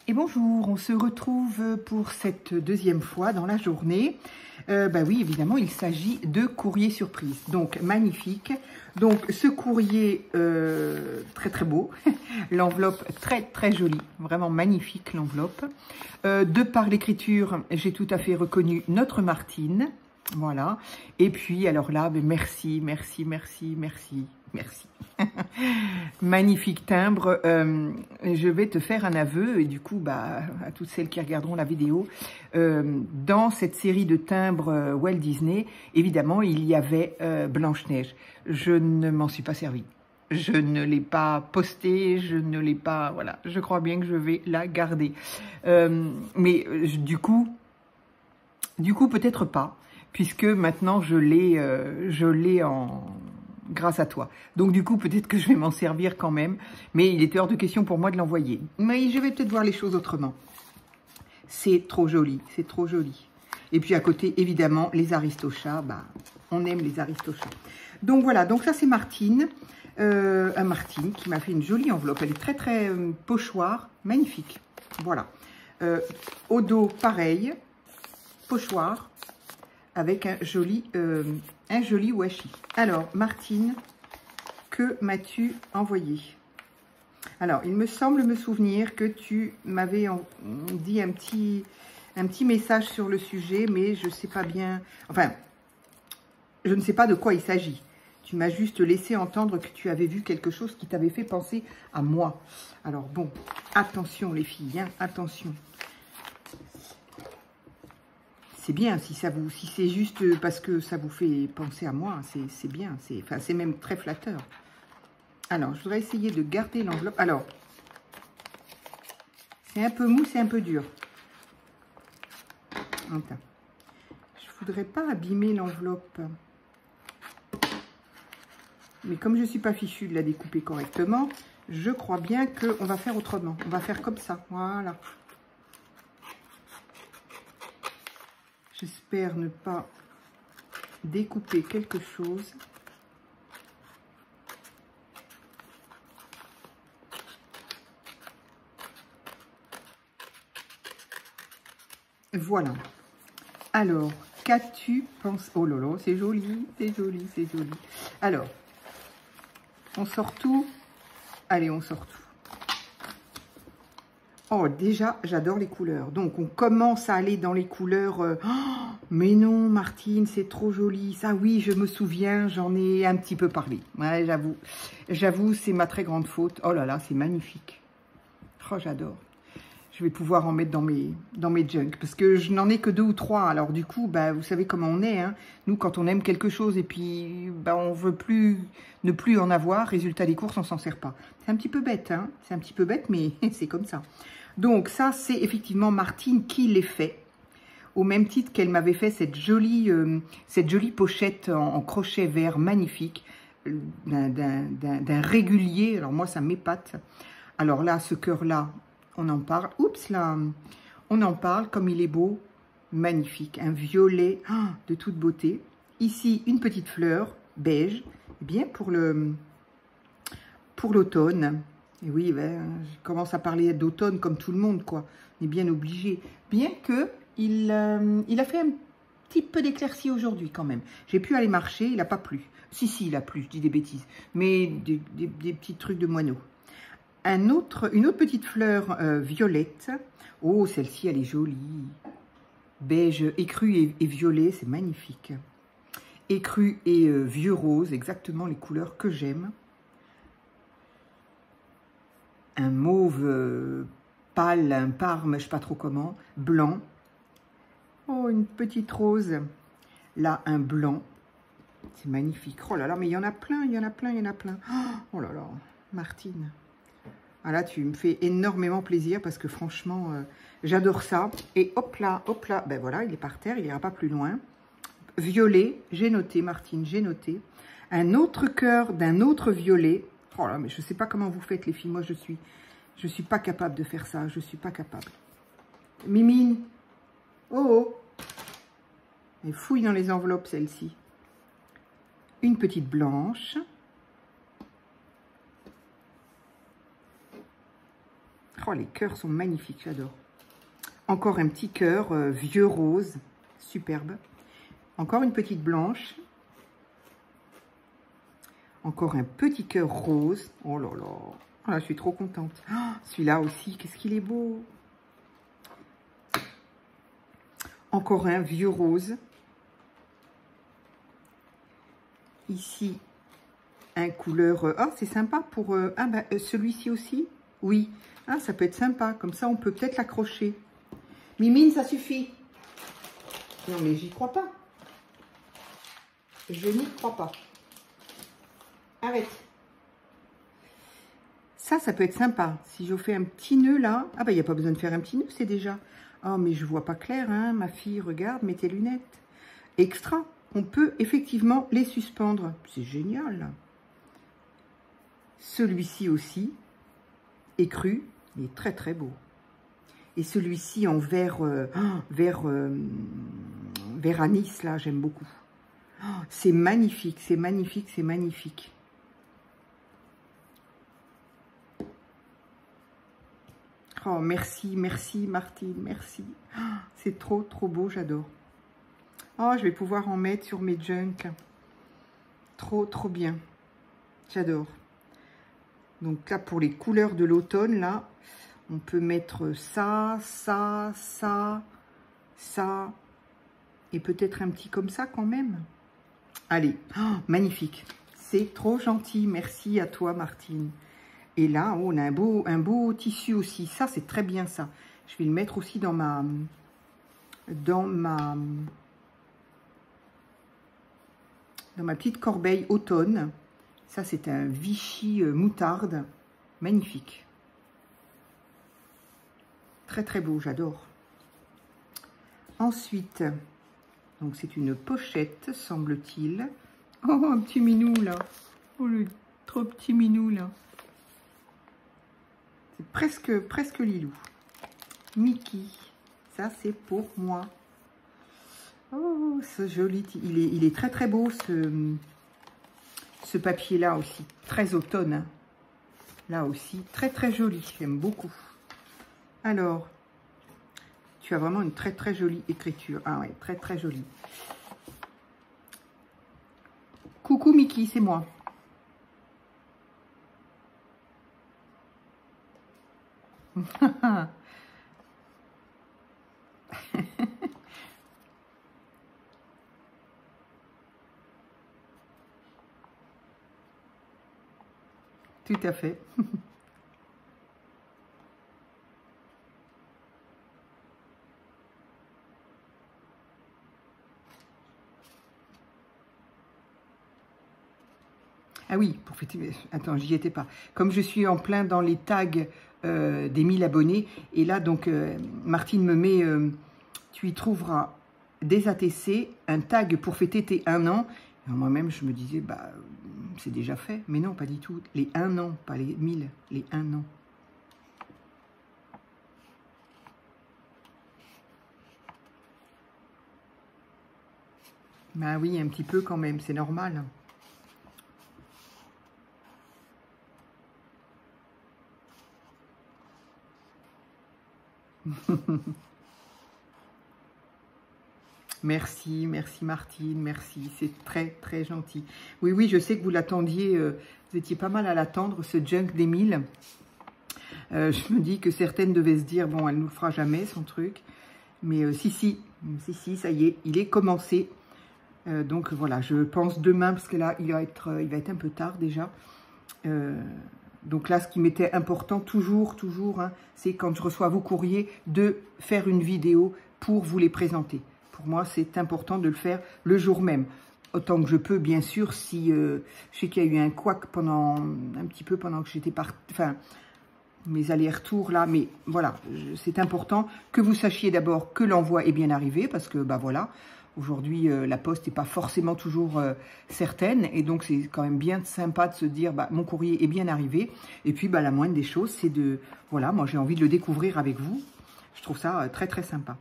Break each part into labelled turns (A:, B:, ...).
A: Et bonjour, on se retrouve pour cette deuxième fois dans la journée. Oui, évidemment, il s'agit de courrier surprise. Donc, magnifique. Donc, ce courrier, très très beau. L'enveloppe très très jolie. Vraiment magnifique, l'enveloppe. De par l'écriture, j'ai tout à fait reconnu notre Martine. Voilà. Et puis, alors là, merci, merci, merci, merci, merci. Magnifique timbre. Je vais te faire un aveu et du coup, à toutes celles qui regarderont la vidéo, dans cette série de timbres Walt Disney, évidemment, il y avait Blanche-Neige. Je ne m'en suis pas servie. Je ne l'ai pas postée, je ne l'ai pas... Voilà, je crois bien que je vais la garder. Du coup, peut-être pas, puisque maintenant, je l'ai en... grâce à toi. Donc du coup, peut-être que je vais m'en servir quand même, mais il était hors de question pour moi de l'envoyer. Mais je vais peut-être voir les choses autrement. C'est trop joli, c'est trop joli. Et puis à côté, évidemment, les Aristochats, on aime les Aristochats. Donc voilà, donc ça c'est Martine, Martine qui m'a fait une jolie enveloppe. Elle est très très pochoir, magnifique. Voilà. Au dos, pareil, pochoir, avec un joli washi. Alors, Martine, que m'as-tu envoyé? Alors, il me semble me souvenir que tu m'avais dit un petit message sur le sujet, mais je ne sais pas bien... Enfin, je ne sais pas de quoi il s'agit. Tu m'as juste laissé entendre que tu avais vu quelque chose qui t'avait fait penser à moi. Alors bon, attention les filles, hein, attention. C'est bien, si c'est juste parce que ça vous fait penser à moi, c'est bien, c'est même très flatteur. Alors, je voudrais essayer de garder l'enveloppe. Alors, c'est un peu mou, c'est un peu dur. Attends. Je voudrais pas abîmer l'enveloppe. Mais comme je ne suis pas fichue de la découper correctement, je crois bien qu'on va faire autrement. On va faire comme ça, voilà. J'espère ne pas découper quelque chose. Voilà. Alors, qu'as-tu pensé? Oh là là, c'est joli, c'est joli, c'est joli. Alors, on sort tout. Allez, on sort tout. Oh, déjà, j'adore les couleurs. Donc, on commence à aller dans les couleurs... Oh, mais non, Martine, c'est trop joli. Ça, oui, je me souviens, j'en ai un petit peu parlé. Ouais, j'avoue. J'avoue, c'est ma très grande faute. Oh là là, c'est magnifique. Oh, j'adore. Je vais pouvoir en mettre dans mes junks. Parce que je n'en ai que 2 ou 3. Alors, du coup, vous savez comment on est. Hein. Nous, quand on aime quelque chose et puis on veut ne plus en avoir, résultat des courses, on s'en sert pas. C'est un petit peu bête. Hein. C'est un petit peu bête, mais c'est comme ça. Donc ça, c'est effectivement Martine qui l'ait fait, au même titre qu'elle m'avait fait cette jolie pochette en crochet vert magnifique, d'un régulier. Alors moi, ça m'épate. Alors là, ce cœur-là, on en parle. Oups là, on en parle comme il est beau, magnifique. Un violet de toute beauté. Ici, une petite fleur beige, bien pour l'automne. Et oui, je commence à parler d'automne comme tout le monde, quoi. On est bien obligé. Bien que il a fait un petit peu d'éclaircie aujourd'hui, quand même. J'ai pu aller marcher, il n'a pas plu. Si, il a plu, je dis des bêtises. Mais des petits trucs de moineaux. Une autre petite fleur violette. Oh, celle-ci, elle est jolie. Beige, écru et violet, c'est magnifique. Écru et vieux rose, exactement les couleurs que j'aime. Un mauve pâle, un parme, je ne sais pas trop comment, blanc. Oh, une petite rose. Là, un blanc. C'est magnifique. Oh là là, mais il y en a plein, il y en a plein, il y en a plein. Oh là là, Martine. Ah là, tu me fais énormément plaisir parce que franchement, j'adore ça. Et hop là, ben voilà, il est par terre, il n'ira pas plus loin. Violet, j'ai noté, Martine, j'ai noté. Un autre cœur d'un autre violet. Oh là, mais je ne sais pas comment vous faites, les filles. Moi, je suis pas capable de faire ça. Je ne suis pas capable. Mimine. Oh, oh. Elle fouille dans les enveloppes, celle-ci. Une petite blanche. Oh, les cœurs sont magnifiques, j'adore. Encore un petit cœur vieux rose, superbe. Encore une petite blanche. Encore un petit cœur rose. Oh là là. Oh là, je suis trop contente. Oh, celui-là aussi, qu'est-ce qu'il est beau. Encore un vieux rose. Ici, un couleur... Ah, c'est sympa pour... celui-ci aussi. Oui. Ah, ça peut être sympa. Comme ça, on peut peut-être l'accrocher. Mimine, ça suffit. Non, mais j'y crois pas. Je n'y crois pas. Arrête. Ça peut être sympa. Si je fais un petit nœud là... Ah, bah, il n'y a pas besoin de faire un petit nœud, c'est déjà... Oh, mais je vois pas clair, hein. Ma fille, regarde, mets tes lunettes. Extra. On peut effectivement les suspendre. C'est génial. Celui-ci aussi est cru. Il est très, très beau. Et celui-ci en vert, vert anis, là, j'aime beaucoup. Oh, c'est magnifique, c'est magnifique, c'est magnifique. Oh, merci, merci Martine, merci. Oh, c'est trop, trop beau, j'adore. Oh, je vais pouvoir en mettre sur mes junks. Trop, trop bien. J'adore. Donc là, pour les couleurs de l'automne, là, on peut mettre ça, ça, ça, ça. Et peut-être un petit comme ça quand même. Allez, oh, magnifique. C'est trop gentil. Merci à toi, Martine. Et là, oh, on a un beau tissu aussi. Ça, c'est très bien, ça. Je vais le mettre aussi dans ma petite corbeille automne. Ça, c'est un Vichy moutarde. Magnifique. Très, très beau. J'adore. Ensuite, donc c'est une pochette, semble-t-il. Oh, un petit minou, là. Oh, le trop petit minou, là. C'est presque Lilou. Mickey. Ça, c'est pour moi. Oh, ce joli. Il est très, très beau, ce papier-là aussi. Très automne. Hein. Là aussi, très, très joli. J'aime beaucoup. Alors, tu as vraiment une très, très jolie écriture. Ah ouais, très, très jolie. Coucou Mickey, c'est moi. Tout à fait. Ah oui, pour fêter... Attends, j'y étais pas. Comme je suis en plein dans les tags des 1000 abonnés, et là, donc, Martine me met... tu y trouveras des ATC, un tag pour fêter tes 1 an. Moi-même, je me disais, bah, c'est déjà fait. Mais non, pas du tout. Les 1 an, pas les 1000, les 1 an. Bah oui, un petit peu quand même, c'est normal. Merci, merci Martine, merci, c'est très très gentil. Oui, oui, je sais que vous l'attendiez, vous étiez pas mal à l'attendre, ce junk des 1000. Je me dis que certaines devaient se dire, bon, elle nous le fera jamais, son truc. Mais si, ça y est, il est commencé. Donc voilà, je pense demain, parce que là, il va être un peu tard déjà. Donc là, ce qui m'était important, toujours, hein, c'est quand je reçois vos courriers, de faire une vidéo pour vous les présenter. Pour moi, c'est important de le faire le jour même. Autant que je peux, bien sûr, si je sais qu'il y a eu un couac pendant que j'étais partie, enfin, mes allers-retours là, mais voilà, c'est important que vous sachiez d'abord que l'envoi est bien arrivé, parce que, bah voilà, aujourd'hui, la poste n'est pas forcément toujours certaine, et donc c'est quand même bien sympa de se dire, bah, mon courrier est bien arrivé, et puis, bah, la moindre des choses, c'est de, voilà, moi j'ai envie de le découvrir avec vous, je trouve ça très très sympa.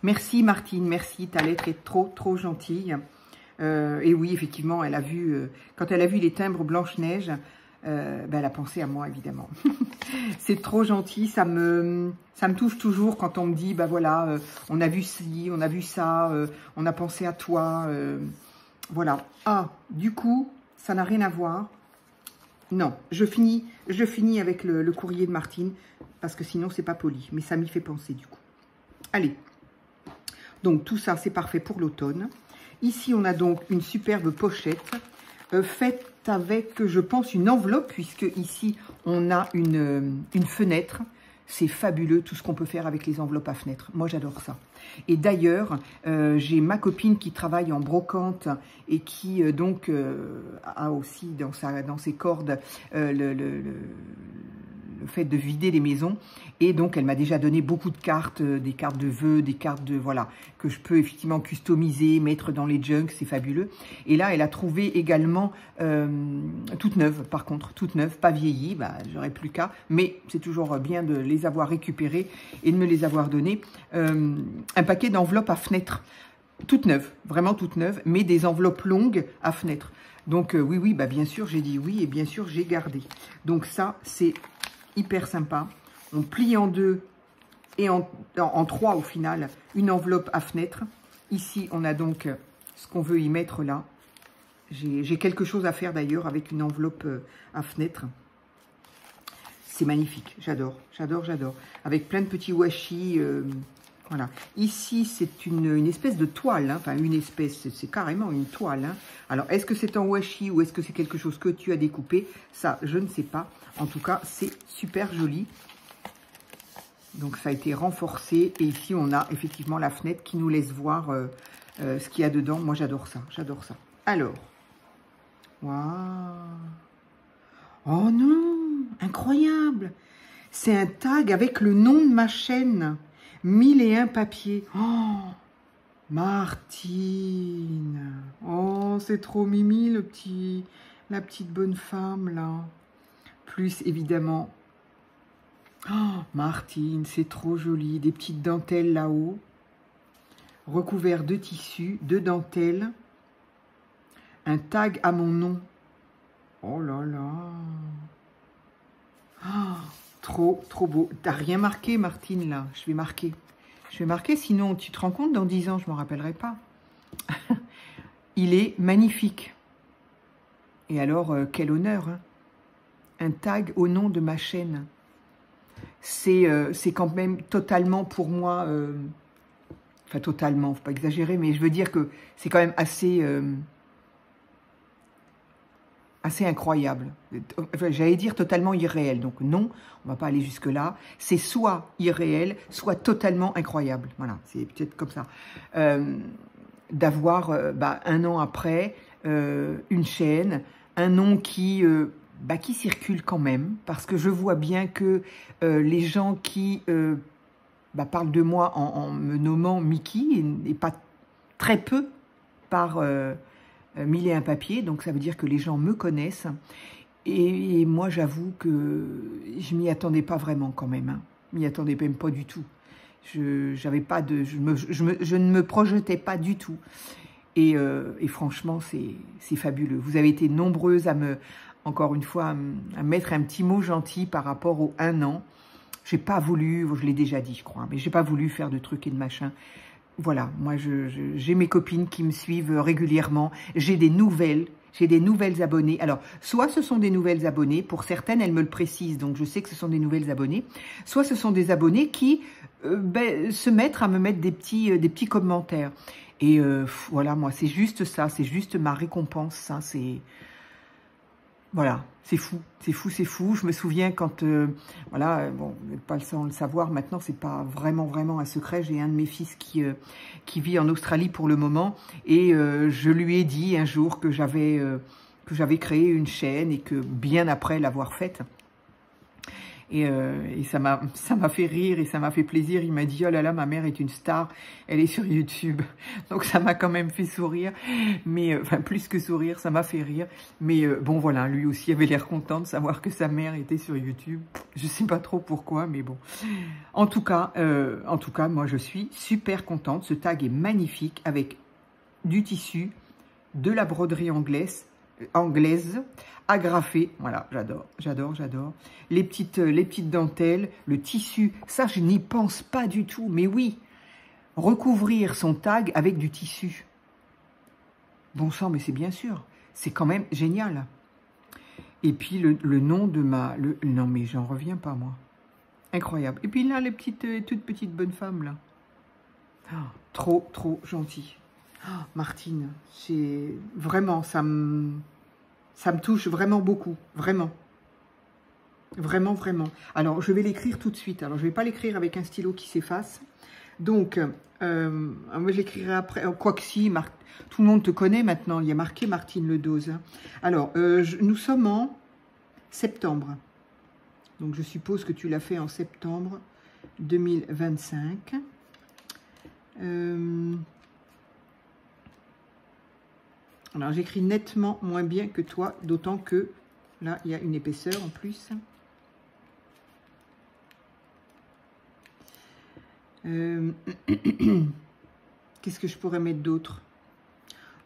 A: Merci Martine, merci, ta lettre est trop trop gentille. Et oui, effectivement, elle a vu, quand elle a vu les timbres Blanche-Neige, elle a pensé à moi, évidemment. C'est trop gentil, ça me touche toujours quand on me dit, bah voilà, on a vu ci, on a vu ça, on a pensé à toi, voilà. Ah, du coup, ça n'a rien à voir. Non, je finis avec le courrier de Martine, parce que sinon, c'est pas poli, mais ça m'y fait penser, du coup. Allez, donc tout ça, c'est parfait pour l'automne. Ici, on a donc une superbe pochette, faite avec, je pense, une enveloppe, puisque ici, on a une fenêtre. C'est fabuleux, tout ce qu'on peut faire avec les enveloppes à fenêtre. Moi, j'adore ça. Et d'ailleurs, j'ai ma copine qui travaille en brocante et qui, donc, a aussi dans ses cordes le fait de vider les maisons. Et donc, elle m'a déjà donné beaucoup de cartes, des cartes de vœux, des cartes de, voilà, que je peux effectivement customiser, mettre dans les junks, c'est fabuleux. Et là, elle a trouvé également, toute neuve, par contre, toute neuve, pas vieillie, bah, j'aurais plus qu'à, mais c'est toujours bien de les avoir récupérées et de me les avoir données. Un paquet d'enveloppes à fenêtre, toutes neuves, vraiment toutes neuves, mais des enveloppes longues à fenêtre. Donc, oui, bah, bien sûr, j'ai dit oui et bien sûr, j'ai gardé. Donc ça, c'est hyper sympa. On plie en deux et en trois au final, une enveloppe à fenêtre. Ici, on a donc ce qu'on veut y mettre là. J'ai quelque chose à faire d'ailleurs avec une enveloppe à fenêtre. C'est magnifique, j'adore, j'adore, j'adore. Avec plein de petits washi, voilà. Ici, c'est une espèce de toile, hein. Enfin une espèce, c'est carrément une toile. Hein. Alors, est-ce que c'est en washi ou est-ce que c'est quelque chose que tu as découpé? Ça, je ne sais pas. En tout cas, c'est super joli. Donc, ça a été renforcé. Et ici, on a effectivement la fenêtre qui nous laisse voir ce qu'il y a dedans. Moi, j'adore ça, j'adore ça. Alors, waouh! Oh non, incroyable! C'est un tag avec le nom de ma chaîne. 1001 papiers. Oh, Martine. Oh, c'est trop mimi, la petite bonne femme, là. Plus, évidemment. Oh, Martine, c'est trop joli. Des petites dentelles là-haut. Recouvert de tissu, de dentelles. Un tag à mon nom. Oh là là. Oh, trop, trop beau. T'as rien marqué, Martine, là. Je vais marquer. Je vais marquer, sinon, tu te rends compte, dans 10 ans, je ne m'en rappellerai pas. Il est magnifique. Et alors, quel honneur, hein. Un tag au nom de ma chaîne. C'est quand même totalement, pour moi... enfin, totalement, il ne faut pas exagérer, mais je veux dire que c'est quand même assez incroyable. Enfin, j'allais dire totalement irréel. Donc non, on ne va pas aller jusque-là. C'est soit irréel, soit totalement incroyable. Voilà, c'est peut-être comme ça. D'avoir, un an après, une chaîne, un nom qui circule quand même. Parce que je vois bien que les gens qui parlent de moi en me nommant Mickey, et pas très peu par... 1001 papiers, donc ça veut dire que les gens me connaissent. Et moi, j'avoue que je m'y attendais pas vraiment quand même. Hein. Je m'y attendais même pas du tout. Je ne me projetais pas du tout. Et franchement, c'est fabuleux. Vous avez été nombreuses encore une fois, à mettre un petit mot gentil par rapport au 1 an. J'ai pas voulu, je l'ai déjà dit, je crois, mais j'ai pas voulu faire de trucs et de machin. Voilà, moi j'ai mes copines qui me suivent régulièrement, j'ai des nouvelles abonnées. Alors, soit ce sont des nouvelles abonnées, pour certaines elles me le précisent, donc je sais que ce sont des nouvelles abonnées, soit ce sont des abonnés qui se mettent à me mettre des petits commentaires. Et voilà, moi c'est juste ça, c'est juste ma récompense, ça c'est... Voilà, c'est fou, c'est fou, c'est fou. Je me souviens quand, voilà, bon, vous n'êtes pas sans le savoir, maintenant, c'est pas vraiment un secret. J'ai un de mes fils qui vit en Australie pour le moment et je lui ai dit un jour que j'avais créé une chaîne et que bien après l'avoir faite, et ça m'a fait rire et ça m'a fait plaisir. Il m'a dit, oh là là, ma mère est une star, elle est sur YouTube. Donc ça m'a quand même fait sourire, mais enfin plus que sourire, ça m'a fait rire. Mais bon voilà, lui aussi avait l'air content de savoir que sa mère était sur YouTube. Je sais pas trop pourquoi, mais bon. En tout cas, moi je suis super contente. Ce tag est magnifique avec du tissu, de la broderie anglaise, agrafé. Voilà, j'adore, j'adore, j'adore. Les petites dentelles, le tissu, ça, je n'y pense pas du tout. Mais oui, recouvrir son tag avec du tissu. Bon sang, mais c'est bien sûr. C'est quand même génial. Et puis, le nom de ma... non, mais j'en reviens pas, moi. Incroyable. Et puis là, les toutes petites bonnes femmes, là. Oh, trop, trop gentil. Oh, Martine, c'est... Vraiment, ça me touche vraiment beaucoup. Vraiment. Vraiment, vraiment. Alors, je vais l'écrire tout de suite. Alors, je ne vais pas l'écrire avec un stylo qui s'efface. Donc, je l'écrirai après. Quoique si, tout le monde te connaît maintenant. Il y a marqué Martine Ledose. Alors, nous sommes en septembre. Donc, je suppose que tu l'as fait en septembre 2025. Alors, j'écris nettement moins bien que toi, d'autant que là, il y a une épaisseur en plus. Qu'est-ce que je pourrais mettre d'autre?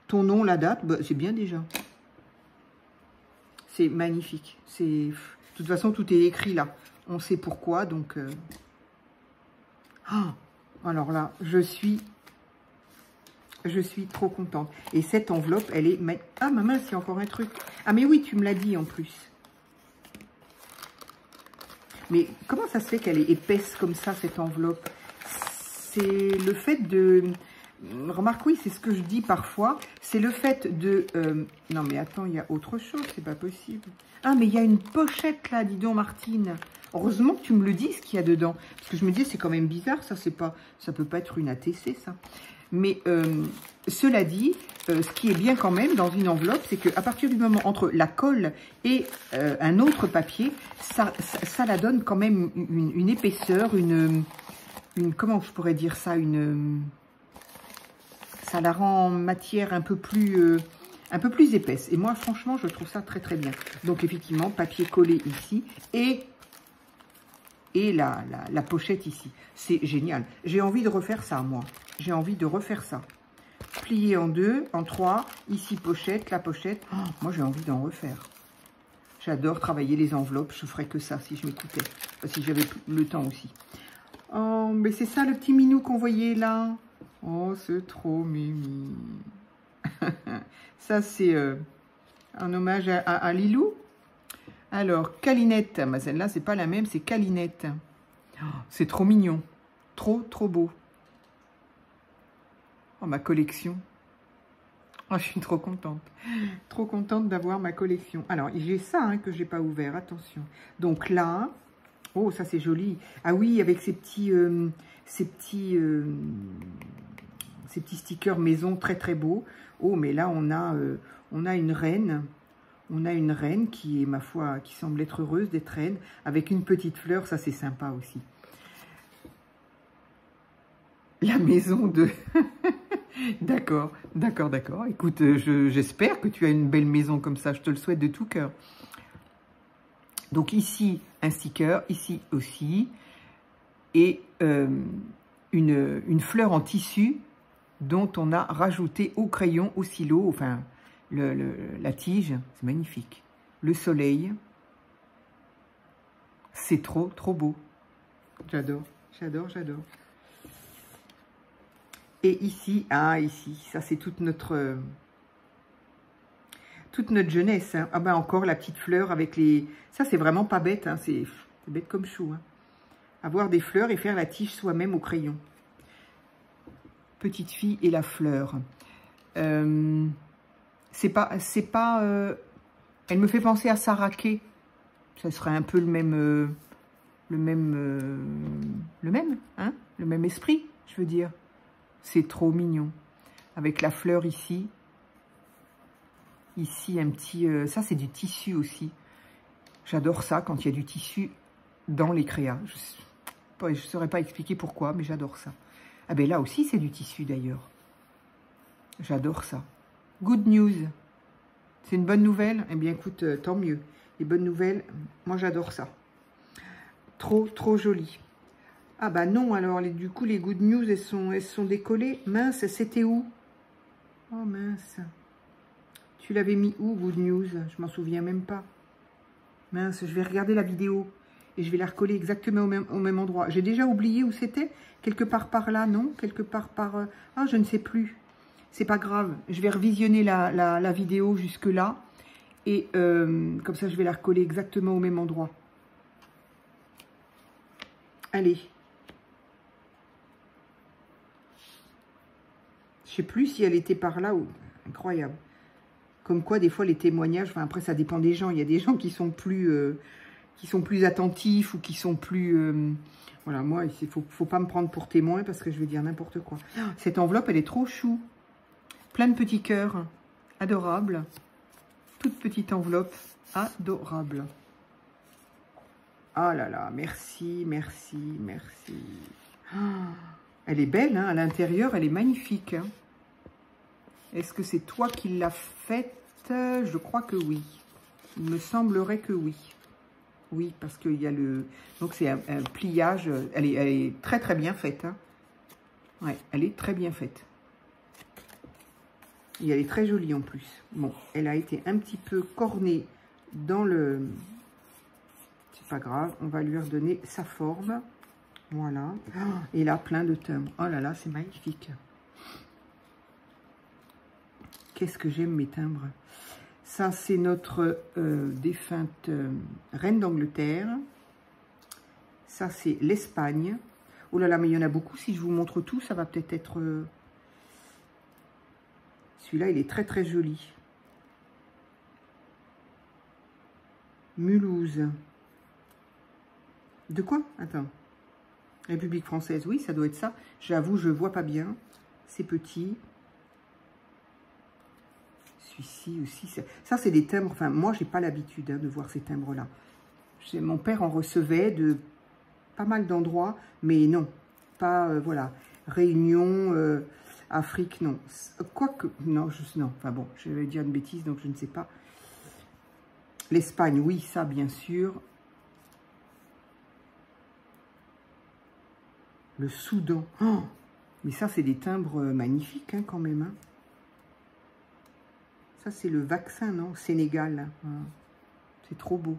A: Ton nom, la date, bah, c'est bien déjà. C'est magnifique. De toute façon, tout est écrit là. On sait pourquoi, donc... Ah, alors là, je suis trop contente. Et cette enveloppe, elle est... Ah, ma main, c'est encore un truc. Ah, mais oui, tu me l'as dit en plus. Mais comment ça se fait qu'elle est épaisse comme ça, cette enveloppe? C'est le fait de... Remarque, oui, c'est ce que je dis parfois. C'est le fait de... Non, mais attends, il y a autre chose, c'est pas possible. Ah, mais il y a une pochette là, dis donc, Martine. Heureusement que tu me le dis, ce qu'il y a dedans. Parce que je me dis, c'est quand même bizarre, ça peut pas être une ATC, ça. Mais cela dit, ce qui est bien quand même dans une enveloppe, c'est qu'à partir du moment entre la colle et un autre papier, ça la donne quand même une épaisseur, comment je pourrais dire ça, ça la rend matière un peu plus épaisse. Et moi, franchement, je trouve ça très, très bien. Donc, effectivement, papier collé ici et la pochette ici. C'est génial. J'ai envie de refaire ça, moi. J'ai envie de refaire ça. Plié en deux, en trois. Ici, pochette, la pochette. Oh, moi, j'ai envie d'en refaire. J'adore travailler les enveloppes. Je ferais que ça si je m'écoutais. Si j'avais le temps aussi. Oh, mais c'est ça le petit minou qu'on voyait là. Oh, c'est trop mimi. Ça, c'est un hommage à Lilou. Alors, Calinette. Bah, celle-là, c'est pas la même, c'est Calinette. Oh, c'est trop mignon. Trop, trop beau. Oh, ma collection. Oh, je suis trop contente. Trop contente d'avoir ma collection. Alors, j'ai ça hein, que je n'ai pas ouvert. Attention. Donc là... Oh, ça c'est joli. Ah oui, avec ces petits stickers maison très très beaux. Oh, mais là on a une reine. On a une reine qui est, ma foi, qui semble être heureuse d'être reine, avec une petite fleur. Ça c'est sympa aussi. La maison de... D'accord, d'accord, d'accord. Écoute, j'espère que tu as une belle maison comme ça. Je te le souhaite de tout cœur. Donc ici, un sticker, ici aussi, et une fleur en tissu dont on a rajouté au crayon, au stylo, enfin, la tige, c'est magnifique. Le soleil, c'est trop, trop beau. J'adore, j'adore, j'adore. Et ici, ah ici, ça c'est toute notre jeunesse. Hein. Ah ben encore la petite fleur avec les... Ça c'est vraiment pas bête, hein. C'est bête comme chou. Hein. Avoir des fleurs et faire la tige soi-même au crayon. Petite fille et la fleur. C'est pas... Elle me fait penser à Saraké. Ça serait un peu le même... le même esprit, je veux dire. C'est trop mignon. Avec la fleur ici. Ici, un petit... ça, c'est du tissu aussi. J'adore ça quand il y a du tissu dans les créas. Je ne saurais pas expliquer pourquoi, mais j'adore ça. Ah ben là aussi, c'est du tissu d'ailleurs. J'adore ça. Good news. C'est une bonne nouvelle? Eh bien, écoute, tant mieux. Les bonnes nouvelles, moi, j'adore ça. Trop, trop joli. Ah bah non, alors, du coup, les good news, elles sont décollées. Mince, c'était où? Oh mince. Tu l'avais mis où, Good News? Je m'en souviens même pas. Mince, je vais regarder la vidéo et je vais la recoller exactement au même endroit. J'ai déjà oublié où c'était. Quelque part par là, non? Quelque part par... Ah, je ne sais plus. C'est pas grave. Je vais revisionner la vidéo jusque-là. Et comme ça, je vais la recoller exactement au même endroit. Allez. Je sais plus si elle était par là ou... Incroyable. Comme quoi, des fois, les témoignages... Enfin, après, ça dépend des gens. Il y a des gens qui sont plus attentifs ou qui sont plus... Voilà, moi, il faut pas me prendre pour témoin parce que je vais dire n'importe quoi. Cette enveloppe, elle est trop chou. Plein de petits cœurs. Adorable. Toute petite enveloppe. Adorable. Ah là là, merci, merci, merci. Ah, elle est belle, hein, à l'intérieur, elle est magnifique. Hein. Est-ce que c'est toi qui l'as faite? Je crois que oui. Il me semblerait que oui. Oui, parce qu'il y a le... Donc, c'est un pliage. Elle est très, très bien faite. Hein. Ouais, elle est très bien faite. Et elle est très jolie en plus. Bon, elle a été un petit peu cornée dans le... C'est pas grave, on va lui redonner sa forme. Voilà. Et là, plein de timbres. Oh là là, c'est magnifique. Qu'est-ce que j'aime mes timbres. Ça, c'est notre défunte reine d'Angleterre. Ça, c'est l'Espagne. Oh là là, mais il y en a beaucoup. Si je vous montre tout, ça va peut-être être... Celui-là, il est très, très joli. Mulhouse. De quoi? Attends. République française, oui, ça doit être ça. J'avoue, je vois pas bien. C'est petit. Celui-ci aussi. Ça, c'est des timbres. Enfin, moi, j'ai pas l'habitude hein, de voir ces timbres-là. Mon père en recevait de pas mal d'endroits, mais non. Pas, voilà. Réunion, Afrique, non. Quoique, non, non. Enfin bon, je vais dire une bêtise, donc je ne sais pas. L'Espagne, oui, ça, bien sûr. Le Soudan. Oh, mais ça, c'est des timbres magnifiques, hein, quand même. Hein. Ça, c'est le vaccin, non? Sénégal. Hein. C'est trop beau.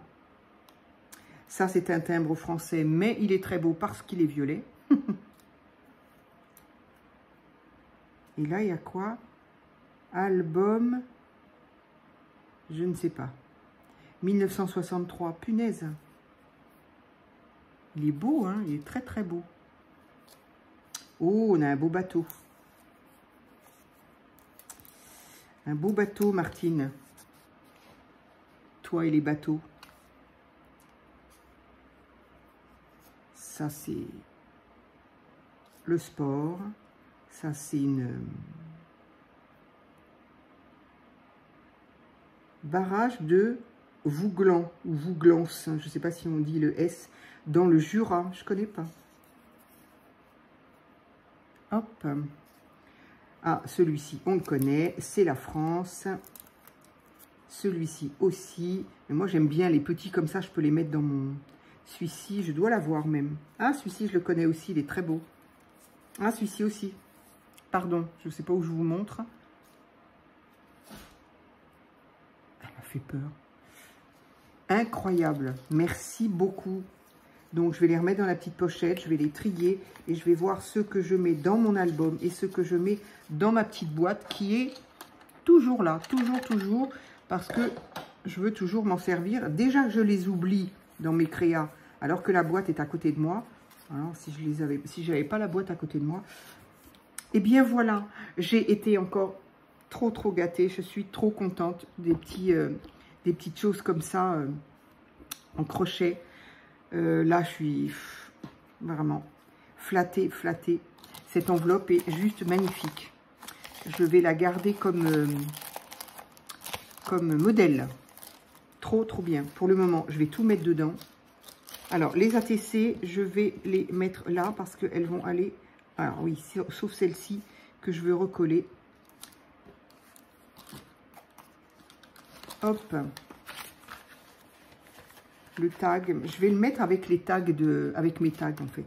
A: Ça, c'est un timbre français, mais il est très beau parce qu'il est violet. Et là, il y a quoi? Album, je ne sais pas. 1963, punaise. Il est beau, hein? Il est très, très beau. Oh, on a un beau bateau. Un beau bateau, Martine. Toi et les bateaux. Ça, c'est le sport. Ça, c'est une... barrage de Vouglan, ou Vouglans, je ne sais pas si on dit le S, dans le Jura. Je ne connais pas. Hop. Ah, celui-ci, on le connaît, c'est la France. Celui-ci aussi. Mais moi, j'aime bien les petits comme ça, je peux les mettre dans mon... Celui-ci, je dois l'avoir même. Ah, celui-ci, je le connais aussi, il est très beau. Ah, celui-ci aussi. Pardon, je ne sais pas où je vous montre. Elle m'a fait peur. Incroyable. Merci beaucoup. Donc, je vais les remettre dans la petite pochette, je vais les trier et je vais voir ce que je mets dans mon album et ce que je mets dans ma petite boîte qui est toujours là, toujours, parce que je veux toujours m'en servir. Déjà que je les oublie dans mes créas, alors que la boîte est à côté de moi. Alors, si je n'avais pas la boîte à côté de moi, eh bien voilà, j'ai été encore trop gâtée. Je suis trop contente des petites choses comme ça en crochet. Là, je suis vraiment flattée. Cette enveloppe est juste magnifique. Je vais la garder comme modèle. Trop bien. Pour le moment, je vais tout mettre dedans. Alors, les ATC, je vais les mettre là parce qu'elles vont aller... Alors oui, sauf celle-ci que je veux recoller. Hop. Le tag, je vais le mettre avec les tags avec mes tags en fait.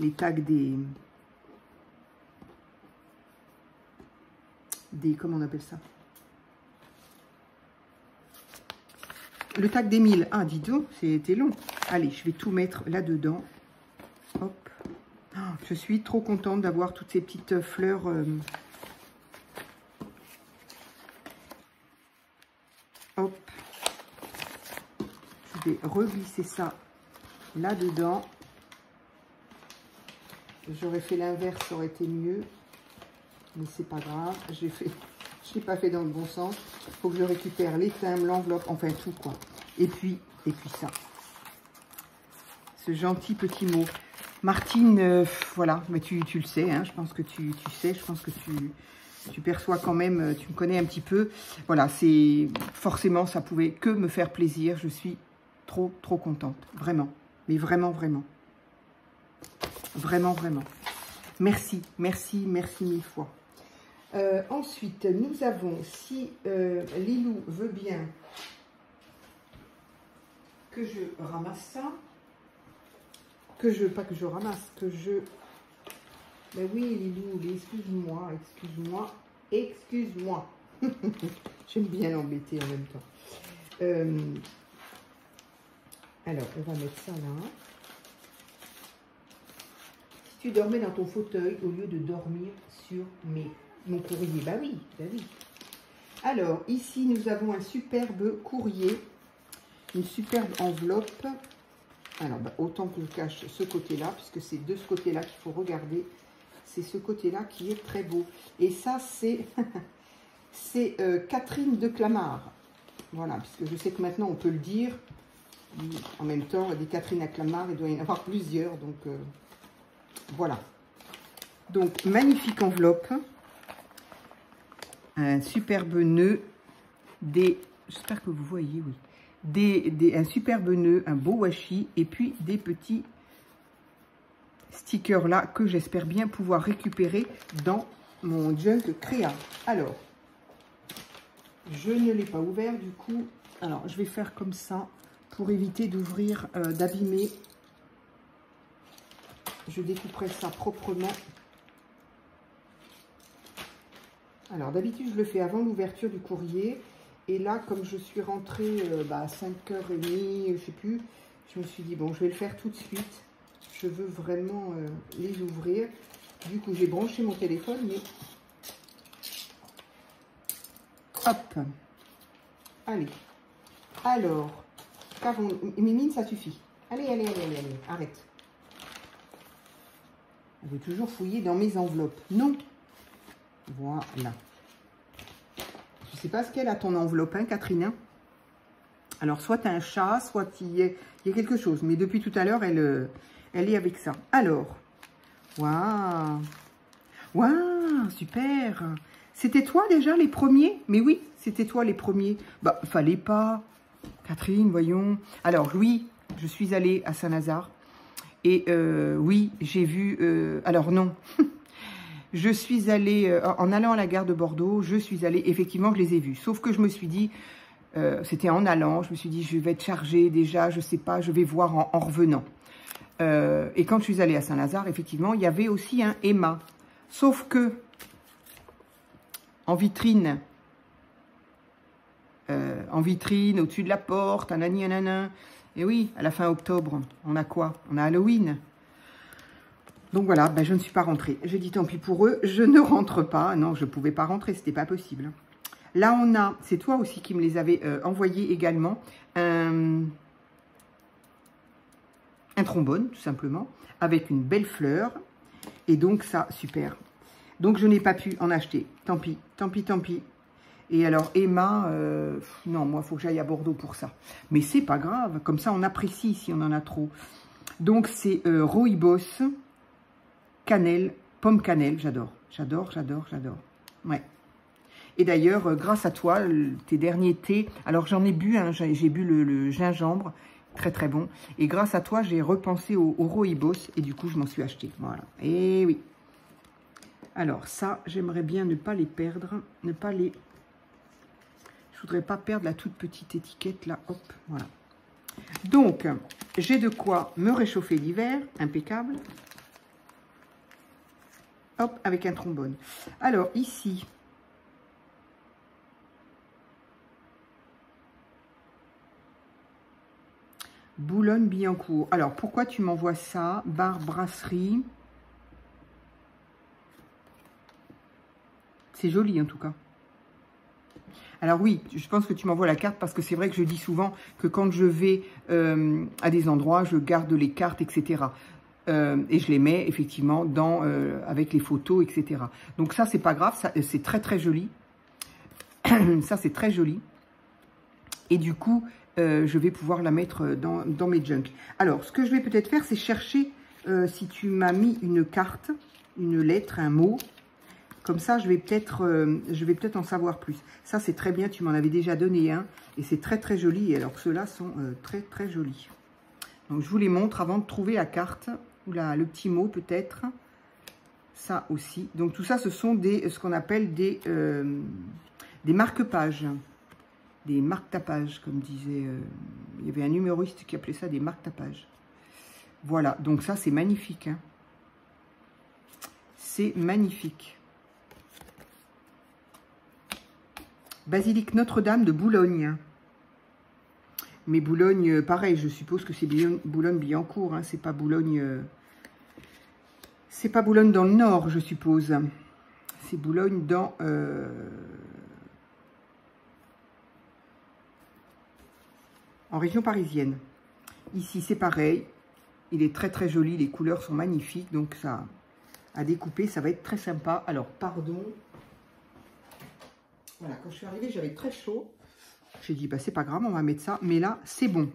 A: Les tags des comment on appelle ça? Le tag d'Émile. Ah, dis donc, c'était long. Allez, je vais tout mettre là-dedans. Hop. Oh, je suis trop contente d'avoir toutes ces petites fleurs. Hop. Je vais reglisser ça là-dedans. J'aurais fait l'inverse, ça aurait été mieux. Mais c'est pas grave. Je l'ai pas fait dans le bon sens. Il faut que je récupère les timbres, l'enveloppe, enfin tout quoi. Et puis ça. Ce gentil petit mot. Martine, voilà, mais tu le sais, hein, je pense que tu sais, je pense que tu perçois quand même, tu me connais un petit peu. Voilà, c'est forcément, ça pouvait que me faire plaisir. Je suis trop contente, vraiment. Mais vraiment, vraiment. Vraiment, vraiment. Merci, merci, merci mille fois. Ensuite, nous avons, si Lilou veut bien que je ramasse ça, pas que je ramasse, que je... Ben oui, Lilou, excuse-moi, excuse-moi. J'aime bien l'embêter en même temps. Alors, on va mettre ça là. Si tu dormais dans ton fauteuil au lieu de dormir sur mon courrier, bah oui, bah oui. Alors, ici, nous avons un superbe courrier, une superbe enveloppe. Alors, bah, autant que je cache ce côté-là, puisque c'est de ce côté-là qu'il faut regarder. C'est ce côté-là qui est très beau. Et ça, c'est c'est Catherine de Clamart. Voilà, puisque je sais que maintenant, on peut le dire. En même temps, des Catherine à Clamart, il doit y en avoir plusieurs. Donc, voilà. Donc, magnifique enveloppe. Un superbe nœud. J'espère que vous voyez, oui. Un superbe nœud, un beau washi. Et puis, des petits stickers là que j'espère bien pouvoir récupérer dans mon junk créa. Alors, je ne l'ai pas ouvert du coup. Alors, je vais faire comme ça pour éviter d'ouvrir, d'abîmer. Je découperai ça proprement. Alors, d'habitude, je le fais avant l'ouverture du courrier. Et là, comme je suis rentrée à 5h30, je sais plus, je me suis dit, bon, je vais le faire tout de suite. Je veux vraiment les ouvrir. Du coup, j'ai branché mon téléphone, mais... Hop. Allez. Alors, Mimine, ça suffit. Allez, allez, allez, allez, allez. Arrête. Je vais toujours fouiller dans mes enveloppes. Non. Voilà. Je ne sais pas ce qu'elle a ton enveloppe, hein, Catherine. Alors, soit tu as un chat, soit il y a quelque chose. Mais depuis tout à l'heure, elle est avec ça. Alors, waouh, waouh, super. C'était toi déjà les premiers? Mais oui, c'était toi les premiers. Bah, fallait pas. Catherine, voyons. Alors, oui, je suis allée à Saint-Lazare. Et oui, j'ai vu... alors, non. Je suis allée... en allant à la gare de Bordeaux, je suis allée... Effectivement, je les ai vus. Sauf que je me suis dit... c'était en allant. Je me suis dit, je vais être chargée déjà. Je sais pas, je vais voir en revenant. Et quand je suis allée à Saint-Lazare, effectivement, il y avait aussi un Emma. Sauf que, en vitrine, au-dessus de la porte, un nanin. Et oui, à la fin octobre, on a quoi? On a Halloween. Donc voilà, ben, je ne suis pas rentrée. J'ai dit tant pis pour eux, je ne rentre pas. Non, je ne pouvais pas rentrer, c'était pas possible. Là, on a, c'est toi aussi qui me les avais envoyés également, un trombone, tout simplement, avec une belle fleur. Et donc, ça, super. Donc, je n'ai pas pu en acheter. Tant pis, tant pis, tant pis. Et alors, Emma, non, moi, il faut que j'aille à Bordeaux pour ça. Mais c'est pas grave, comme ça, on apprécie si on en a trop. Donc, c'est Rooibos, cannelle, pomme cannelle, j'adore. J'adore, j'adore, j'adore. Ouais. Et d'ailleurs, grâce à toi, tes derniers thés, alors j'en ai bu, hein, j'ai bu le gingembre, très très bon. Et grâce à toi, j'ai repensé au Rooibos et du coup, je m'en suis acheté. Voilà. Et oui. Alors ça, j'aimerais bien ne pas les perdre, ne pas les... Je voudrais pas perdre la toute petite étiquette là. Hop, voilà. Donc, j'ai de quoi me réchauffer l'hiver, impeccable. Hop, avec un trombone. Alors ici... Boulogne-Billancourt. Alors, pourquoi tu m'envoies ça? Bar, brasserie. C'est joli, en tout cas. Alors oui, je pense que tu m'envoies la carte parce que c'est vrai que je dis souvent que quand je vais à des endroits, je garde les cartes, etc. Et je les mets effectivement dans, avec les photos, etc. Donc ça, c'est pas grave, c'est très très joli. Ça, c'est très joli. Et du coup, je vais pouvoir la mettre dans mes junks. Alors, ce que je vais peut-être faire, c'est chercher si tu m'as mis une carte, une lettre, un mot. Comme ça, je vais peut-être en savoir plus. Ça, c'est très bien. Tu m'en avais déjà donné un. Et c'est très, très joli. Et alors, ceux-là sont très, très jolis. Donc, je vous les montre avant de trouver la carte. Ou le petit mot, peut-être. Ça aussi. Donc, tout ça, ce sont ce qu'on appelle des marque-pages. Des marque-tapages, comme disait... il y avait un humoriste qui appelait ça des marque-tapages. Voilà. Donc, ça, c'est magnifique. Hein. C'est magnifique. Basilique Notre-Dame de Boulogne. Mais Boulogne, pareil, je suppose que c'est Boulogne-Billancourt, hein, c'est pas Boulogne... c'est pas Boulogne dans le nord, je suppose. C'est Boulogne dans... en région parisienne. Ici, c'est pareil. Il est très très joli, les couleurs sont magnifiques, donc ça, à découper, ça va être très sympa. Alors, pardon... Voilà, quand je suis arrivée, j'avais très chaud. J'ai dit, bah, c'est pas grave, on va mettre ça. Mais là, c'est bon.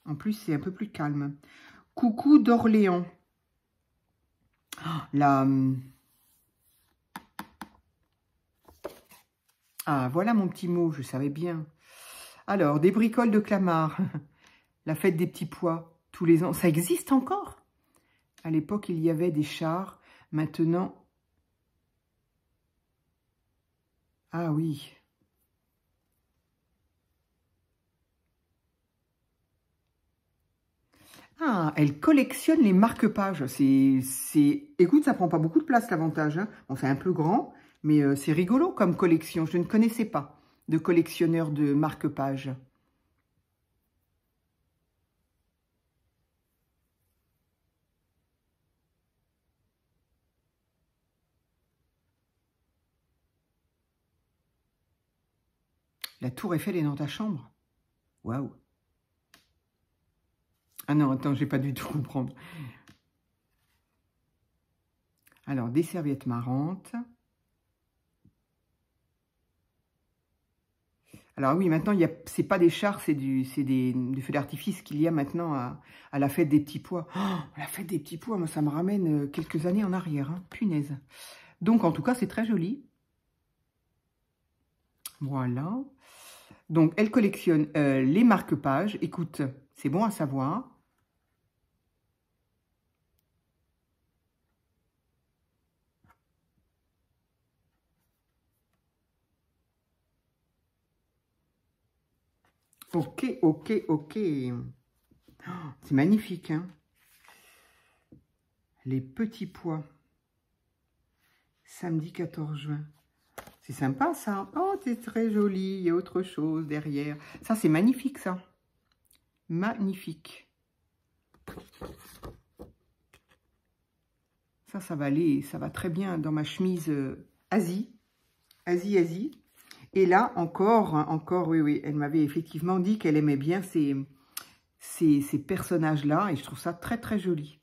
A: En plus, c'est un peu plus calme. Coucou d'Orléans. Ah, voilà mon petit mot, je savais bien. Alors, des bricoles de Clamart. La fête des petits pois, tous les ans. Ça existe encore? À l'époque, il y avait des chars. Maintenant... Ah oui. Ah, elle collectionne les marque-pages. Écoute, ça prend pas beaucoup de place, l'avantage. Hein. Bon, c'est un peu grand, mais c'est rigolo comme collection. Je ne connaissais pas de collectionneur de marque-pages. La tour Eiffel est dans ta chambre? Waouh! Ah non, attends, j'ai pas du tout comprendre. Alors, des serviettes marrantes. Alors oui, maintenant, c'est pas des chars, c'est des feux d'artifice qu'il y a maintenant à la fête des petits pois. Oh, la fête des petits pois, moi, ça me ramène quelques années en arrière. Hein, punaise. Donc, en tout cas, c'est très joli. Voilà. Donc, elle collectionne les marque-pages. Écoute, c'est bon à savoir. Ok, ok, ok. Oh, c'est magnifique, hein. Les petits pois. Samedi 14 juin. C'est sympa, ça. Oh, c'est très joli. Il y a autre chose derrière. Ça, c'est magnifique, ça. Magnifique. Ça va aller. Ça va très bien dans ma chemise Asie. Asie. Et là, encore, oui. Elle m'avait effectivement dit qu'elle aimait bien ces personnages-là. Et je trouve ça très, très joli.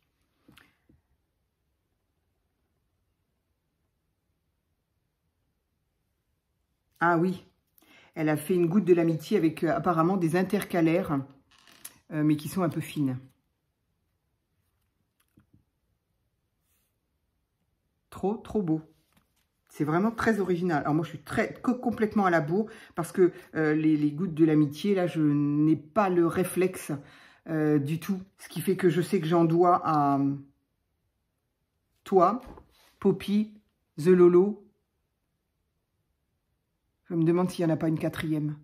A: Ah oui, elle a fait une goutte de l'amitié avec apparemment des intercalaires, mais qui sont un peu fines. Trop, trop beau. C'est vraiment très original. Alors moi, je suis complètement à la bourre parce que les gouttes de l'amitié, là, je n'ai pas le réflexe du tout. Ce qui fait que je sais que j'en dois à toi, Poppy, The Lolo. Je me demande s'il n'y en a pas une quatrième.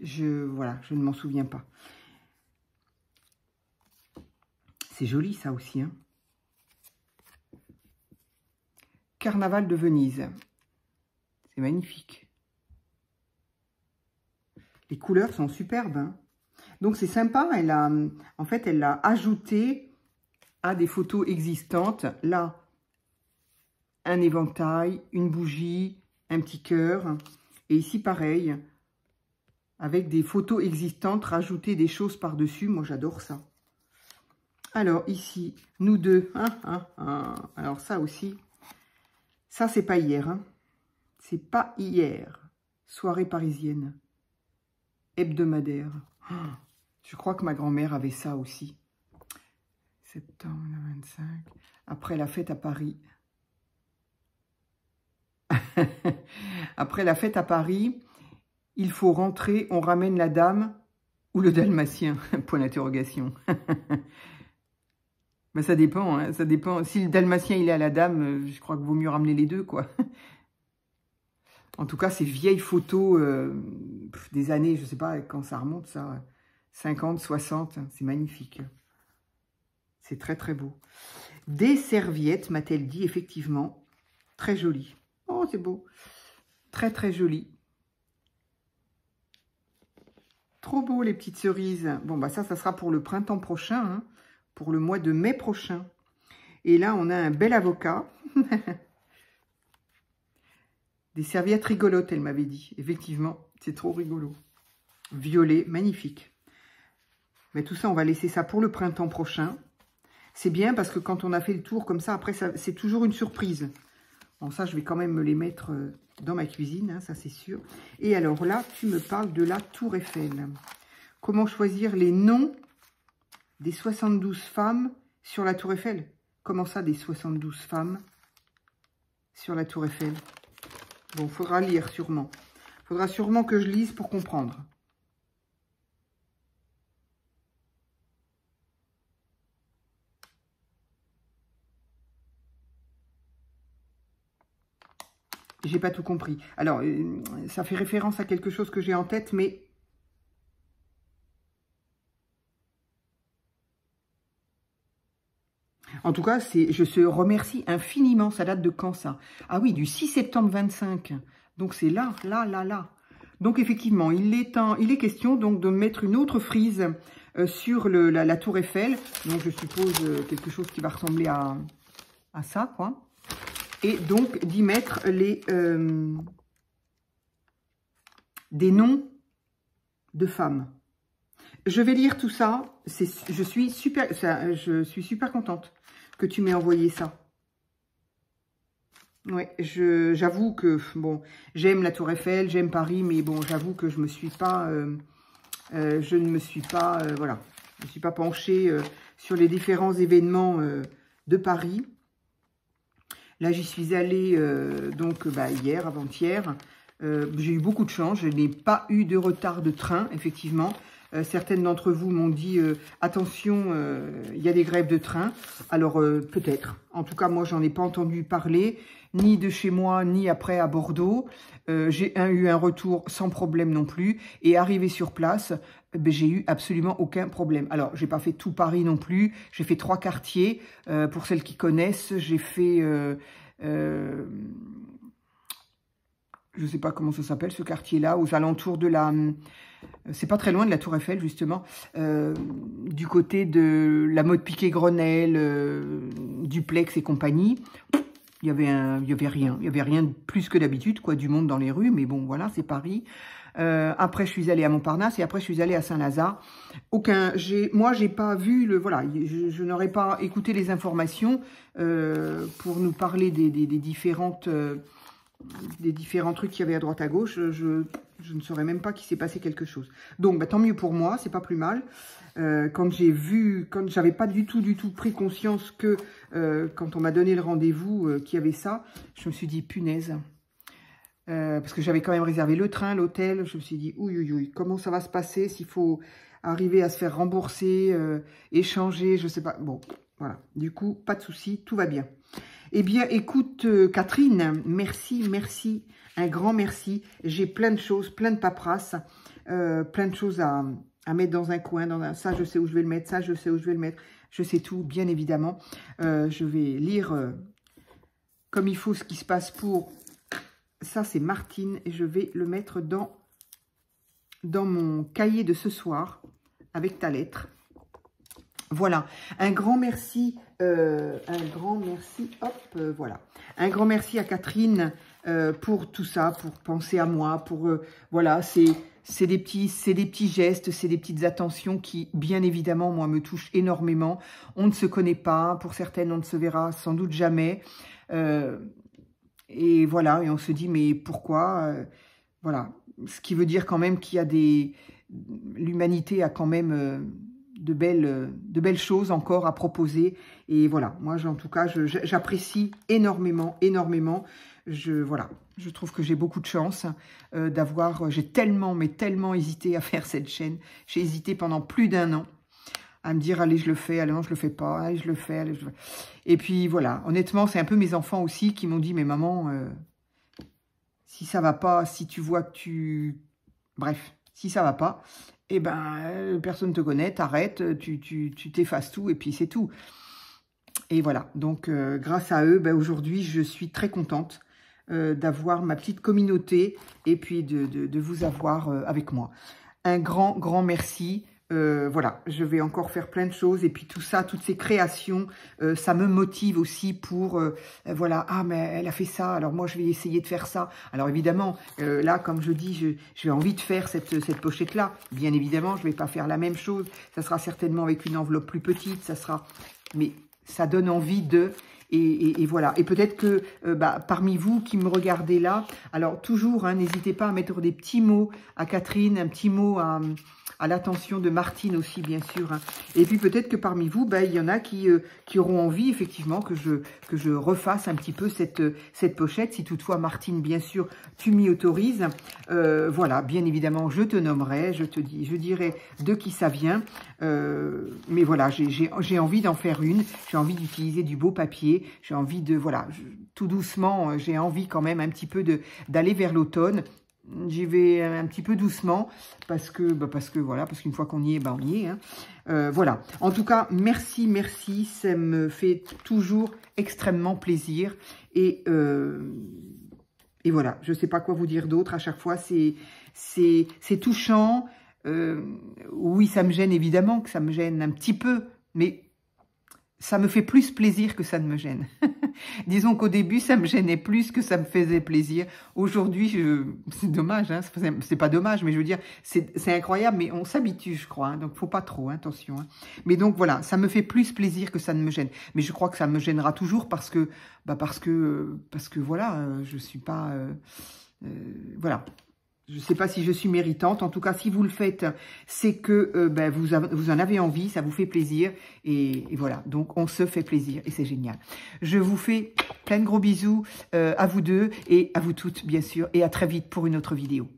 A: Voilà, je ne m'en souviens pas. C'est joli, ça aussi. Hein. Carnaval de Venise. C'est magnifique. Les couleurs sont superbes. Hein. Donc c'est sympa, en fait, elle l'a ajouté à des photos existantes. Là, un éventail, une bougie, un petit cœur. Et ici, pareil, avec des photos existantes, rajouter des choses par-dessus. Moi, j'adore ça. Alors, ici, nous deux. Alors, ça aussi, ça, c'est pas hier. Hein. C'est pas hier. Soirée parisienne. Hebdomadaire. Je crois que ma grand-mère avait ça aussi. Septembre 25. Après la fête à Paris. Après la fête à Paris, il faut rentrer, on ramène la dame ou le dalmatien. Point d'interrogation. Ben, ça dépend, hein, ça dépend. Si le dalmatien il est à la dame, je crois qu'il vaut mieux ramener les deux, quoi. En tout cas, ces vieilles photos des années, je sais pas quand ça remonte, ça, 50, 60, c'est magnifique. C'est très, très beau. Des serviettes, m'a-t-elle dit, effectivement, très jolies. Oh, c'est beau. Très, très joli. Trop beau, les petites cerises. Bon, bah ça sera pour le printemps prochain, hein, pour le mois de mai prochain. Et là, on a un bel avocat. Des serviettes rigolotes, elle m'avait dit. Effectivement, c'est trop rigolo. Violet, magnifique. Mais tout ça, on va laisser ça pour le printemps prochain. C'est bien parce que quand on a fait le tour comme ça, après, c'est toujours une surprise. Bon, ça, je vais quand même me les mettre dans ma cuisine, hein, ça c'est sûr. Et alors là, tu me parles de la Tour Eiffel. Comment choisir les noms des 72 femmes sur la Tour Eiffel? Comment ça, des 72 femmes sur la Tour Eiffel? Bon, il faudra lire sûrement. Il faudra sûrement que je lise pour comprendre. J'ai pas tout compris. Alors, ça fait référence à quelque chose que j'ai en tête, mais... En tout cas, je te remercie infiniment. Ça date de quand, ça? Ah oui, du 6 septembre 25. Donc, c'est là. Donc, effectivement, il est question donc de mettre une autre frise sur la Tour Eiffel. Donc, je suppose quelque chose qui va ressembler à ça, quoi. Et donc, d'y mettre des noms de femmes. Je vais lire tout ça. Je suis super contente que tu m'aies envoyé ça. Ouais, j'avoue que, bon, j'aime la Tour Eiffel, j'aime Paris, mais bon, j'avoue que je ne me suis pas penchée sur les différents événements de Paris. Là, j'y suis allée hier, avant-hier. J'ai eu beaucoup de chance. Je n'ai pas eu de retard de train, effectivement. Certaines d'entre vous m'ont dit attention, il y a des grèves de train. Alors, peut-être. En tout cas, moi, j'en ai pas entendu parler, ni de chez moi, ni après à Bordeaux. J'ai eu un retour sans problème non plus. Et arrivé sur place, j'ai eu absolument aucun problème. Alors, j'ai pas fait tout Paris non plus. J'ai fait 3 quartiers. Pour celles qui connaissent, j'ai fait... je sais pas comment ça s'appelle, ce quartier-là, aux alentours de la... C'est pas très loin de la Tour Eiffel, justement. Du côté de la mode Piquet-Grenelle, Duplex et compagnie. Il y avait rien. Il y avait rien de plus que d'habitude, quoi, du monde dans les rues. Mais bon, voilà, c'est Paris. Après, je suis allée à Montparnasse et après, je suis allée à Saint-Lazare. Moi, j'ai pas vu voilà, je n'aurais pas écouté les informations pour nous parler des différents trucs qu'il y avait à droite à gauche. Je ne saurais même pas qu'il s'est passé quelque chose. Donc, bah, tant mieux pour moi, c'est pas plus mal. Quand j'avais pas du tout pris conscience que quand on m'a donné le rendez-vous qu'il y avait ça, je me suis dit punaise. Parce que j'avais quand même réservé le train, l'hôtel. Je me suis dit, ouïe, comment ça va se passer s'il faut arriver à se faire rembourser, échanger, je sais pas. Bon, voilà. Du coup, pas de souci, tout va bien. Eh bien, écoute, Catherine, merci, un grand merci. J'ai plein de choses, plein de paperasses, plein de choses à mettre dans un coin. Ça, je sais où je vais le mettre, ça, je sais où je vais le mettre. Je sais tout, bien évidemment. Je vais lire comme il faut ce qui se passe pour... Ça, c'est Martine et je vais le mettre dans mon cahier de ce soir. avec ta lettre. Voilà, un grand merci, voilà. Un grand merci à Catherine pour tout ça, pour penser à moi, pour, voilà, c'est des petits gestes, c'est des petites attentions qui, bien évidemment, moi, me touchent énormément. On ne se connaît pas, pour certaines, on ne se verra sans doute jamais. Et voilà, et on se dit, mais pourquoi voilà, ce qui veut dire quand même qu'il y a l'humanité a quand même de belles choses encore à proposer. Et voilà, moi, en tout cas, j'apprécie énormément, énormément. Voilà, je trouve que j'ai beaucoup de chance d'avoir... J'ai tellement, mais tellement hésité à faire cette chaîne. J'ai hésité pendant plus d'1 an à me dire, allez, je le fais, allez, non, je le fais pas, allez, je le fais, allez, je le fais. Et puis, voilà, honnêtement, c'est un peu mes enfants aussi qui m'ont dit, mais maman, si ça va pas, si tu vois que tu... Bref, si ça va pas, eh ben, personne ne te connaît, t'arrêtes, tu t'effaces tout, et puis c'est tout. Et voilà, donc grâce à eux, ben, aujourd'hui, je suis très contente d'avoir ma petite communauté et puis de vous avoir avec moi. Un grand, grand merci. Voilà, je vais encore faire plein de choses et puis tout ça, toutes ces créations, ça me motive aussi pour, voilà, ah mais elle a fait ça, alors moi je vais essayer de faire ça. Alors évidemment, là comme je dis, j'ai envie de faire cette pochette-là. Bien évidemment, je vais pas faire la même chose, ça sera certainement avec une enveloppe plus petite, ça sera, mais ça donne envie de... Et voilà, et peut-être que parmi vous qui me regardez là, alors toujours, hein, n'hésitez pas à mettre des petits mots à Catherine, un petit mot à l'attention de Martine aussi, bien sûr. Hein. Et puis peut-être que parmi vous, il y en a qui auront envie, effectivement, que je refasse un petit peu cette pochette. Si toutefois, Martine, bien sûr, tu m'y autorises. Voilà, bien évidemment, je te nommerai, je dirai de qui ça vient. Mais voilà, j'ai envie d'en faire une. J'ai envie d'utiliser du beau papier. J'ai envie de, voilà, tout doucement, j'ai envie quand même un petit peu d'aller vers l'automne. J'y vais un petit peu doucement parce que voilà, parce qu'une fois qu'on y est, on y est. Hein. Voilà. En tout cas, merci, merci. Ça me fait toujours extrêmement plaisir. Et voilà, je ne sais pas quoi vous dire d'autre. À chaque fois, c'est touchant. Oui, ça me gêne évidemment, que ça me gêne un petit peu, mais ça me fait plus plaisir que ça ne me gêne. Disons qu'au début, ça me gênait plus que ça me faisait plaisir. Aujourd'hui, c'est dommage, hein, c'est pas dommage, mais je veux dire, c'est incroyable, mais on s'habitue, je crois, hein, donc faut pas trop, hein, attention. Hein. Mais donc voilà, ça me fait plus plaisir que ça ne me gêne. Mais je crois que ça me gênera toujours parce que voilà, je suis pas, voilà. Je ne sais pas si je suis méritante. En tout cas, si vous le faites, c'est que vous en avez envie, ça vous fait plaisir. Et voilà, donc on se fait plaisir et c'est génial. Je vous fais plein de gros bisous à vous deux et à vous toutes, bien sûr. Et à très vite pour une autre vidéo.